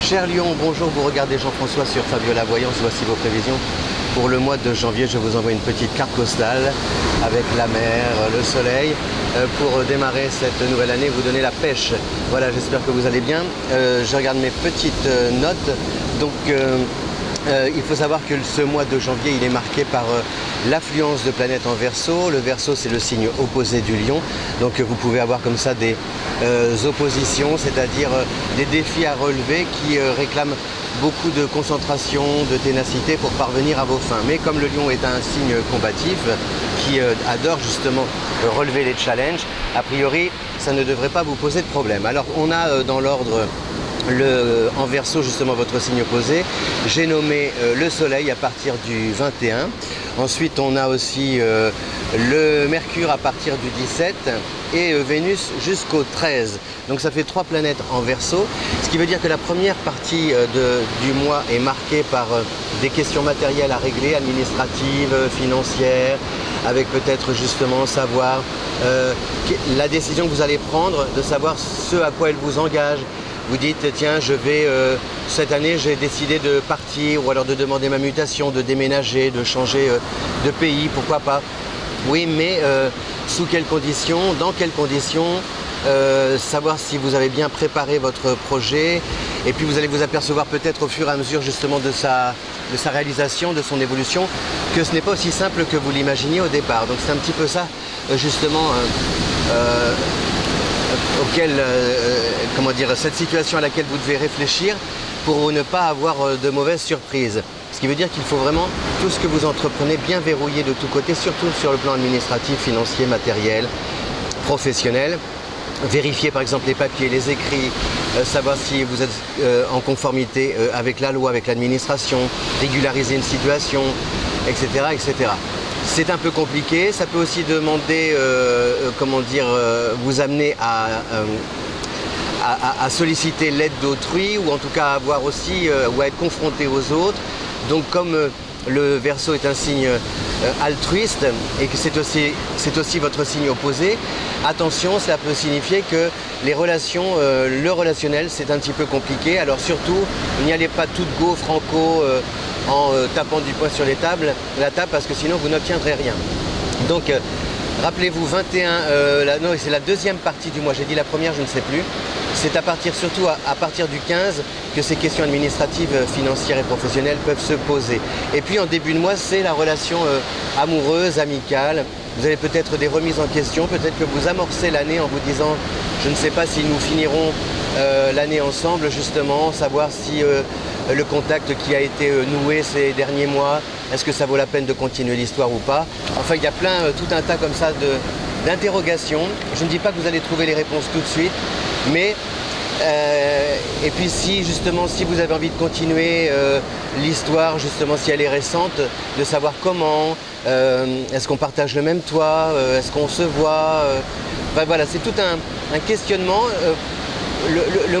Cher Lyon, bonjour, vous regardez Jean-François sur Fabiola Voyance, voici vos prévisions. Pour le mois de janvier, je vous envoie une petite carte postale avec la mer, le soleil, pour démarrer cette nouvelle année, vous donner la pêche. Voilà, j'espère que vous allez bien. Je regarde mes petites notes. Donc, il faut savoir que ce mois de janvier, il est marqué par l'affluence de planètes en Verseau. Le Verseau, c'est le signe opposé du Lion. Donc, vous pouvez avoir comme ça des oppositions, c'est-à-dire des défis à relever qui réclament beaucoup de concentration, de ténacité pour parvenir à vos fins. Mais comme le Lion est un signe combatif qui adore justement relever les challenges, a priori, ça ne devrait pas vous poser de problème. Alors, on a dans l'ordre en Verseau, justement, votre signe opposé. J'ai nommé le Soleil à partir du 21. Ensuite, on a aussi le Mercure à partir du 17 et Vénus jusqu'au 13. Donc ça fait 3 planètes en Verseau, ce qui veut dire que la première partie du mois est marquée par des questions matérielles à régler, administratives, financières, avec peut-être justement savoir la décision que vous allez prendre, de savoir ce à quoi elle vous engage. Vous dites, tiens, cette année, j'ai décidé de partir, ou alors de demander ma mutation, de déménager, de changer de pays, pourquoi pas. Oui, mais sous quelles conditions, dans quelles conditions, savoir si vous avez bien préparé votre projet, et puis vous allez vous apercevoir peut-être au fur et à mesure justement de sa réalisation, de son évolution, que ce n'est pas aussi simple que vous l'imaginiez au départ. Donc c'est un petit peu ça, justement, comment dire, cette situation à laquelle vous devez réfléchir pour ne pas avoir de mauvaises surprises. Ce qui veut dire qu'il faut vraiment tout ce que vous entreprenez bien verrouiller de tous côtés, surtout sur le plan administratif, financier, matériel, professionnel. Vérifier par exemple les papiers, les écrits, savoir si vous êtes en conformité avec la loi, avec l'administration, régulariser une situation, etc., etc. C'est un peu compliqué, ça peut aussi demander, comment dire, vous amener à solliciter l'aide d'autrui, ou en tout cas à avoir aussi, ou à être confronté aux autres. Donc comme le Verseau est un signe altruiste et que c'est aussi votre signe opposé, attention, cela peut signifier que les relations, le relationnel, c'est un petit peu compliqué. Alors surtout, n'y allez pas tout go franco en tapant du poing sur la table, parce que sinon vous n'obtiendrez rien. Donc rappelez-vous, 21, non, c'est la deuxième partie du mois, j'ai dit la première, je ne sais plus. C'est surtout à partir du 15 que ces questions administratives, financières et professionnelles peuvent se poser. Et puis en début de mois, c'est la relation amoureuse, amicale. Vous avez peut-être des remises en question, peut-être que vous amorcez l'année en vous disant « je ne sais pas si nous finirons l'année ensemble », justement, savoir si le contact qui a été noué ces derniers mois, est-ce que ça vaut la peine de continuer l'histoire ou pas. Enfin, il y a tout un tas comme ça d'interrogations. Je ne dis pas que vous allez trouver les réponses tout de suite, mais et puis si vous avez envie de continuer l'histoire, justement si elle est récente, de savoir comment, est-ce qu'on partage le même toit, est-ce qu'on se voit, enfin, voilà, c'est tout un questionnement. Le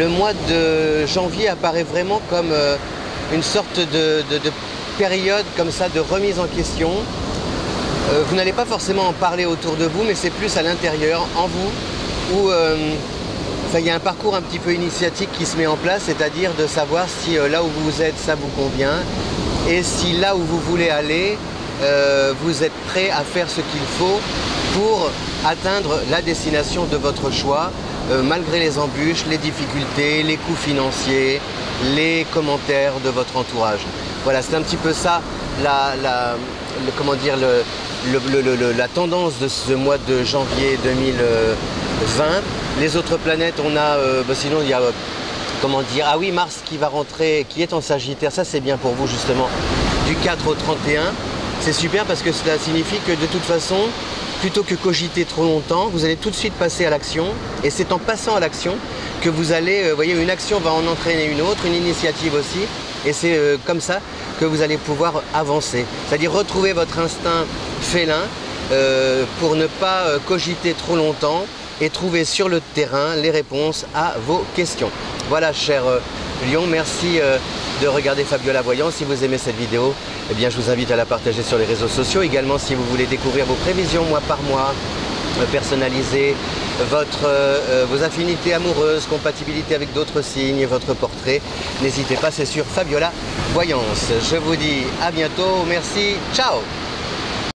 mois de janvier apparaît vraiment comme une sorte de période comme ça de remise en question. Vous n'allez pas forcément en parler autour de vous, mais c'est plus à l'intérieur, en vous, où il y a un parcours un petit peu initiatique qui se met en place, c'est-à-dire de savoir si là où vous êtes, ça vous convient, et si là où vous voulez aller, vous êtes prêt à faire ce qu'il faut pour atteindre la destination de votre choix, malgré les embûches, les difficultés, les coûts financiers, les commentaires de votre entourage. Voilà, c'est un petit peu ça comment dire, la tendance de ce mois de janvier 2020. Les autres planètes, on a, sinon il y a, comment dire, ah oui, Mars qui va rentrer, qui est en Sagittaire, ça c'est bien pour vous justement, du 4 au 31. C'est super parce que cela signifie que de toute façon, plutôt que cogiter trop longtemps, vous allez tout de suite passer à l'action. Et c'est en passant à l'action que vous allez, vous voyez, une action va en entraîner une autre, une initiative aussi. Et c'est comme ça que vous allez pouvoir avancer. C'est-à-dire retrouver votre instinct félin pour ne pas cogiter trop longtemps et trouver sur le terrain les réponses à vos questions. Voilà, cher Lyon, merci de regarder Fabiola Voyance. Si vous aimez cette vidéo, eh bien, je vous invite à la partager sur les réseaux sociaux. Également, si vous voulez découvrir vos prévisions mois par mois, personnalisées, vos affinités amoureuses, compatibilité avec d'autres signes, votre portrait. N'hésitez pas, c'est sur Fabiola Voyance. Je vous dis à bientôt. Merci. Ciao.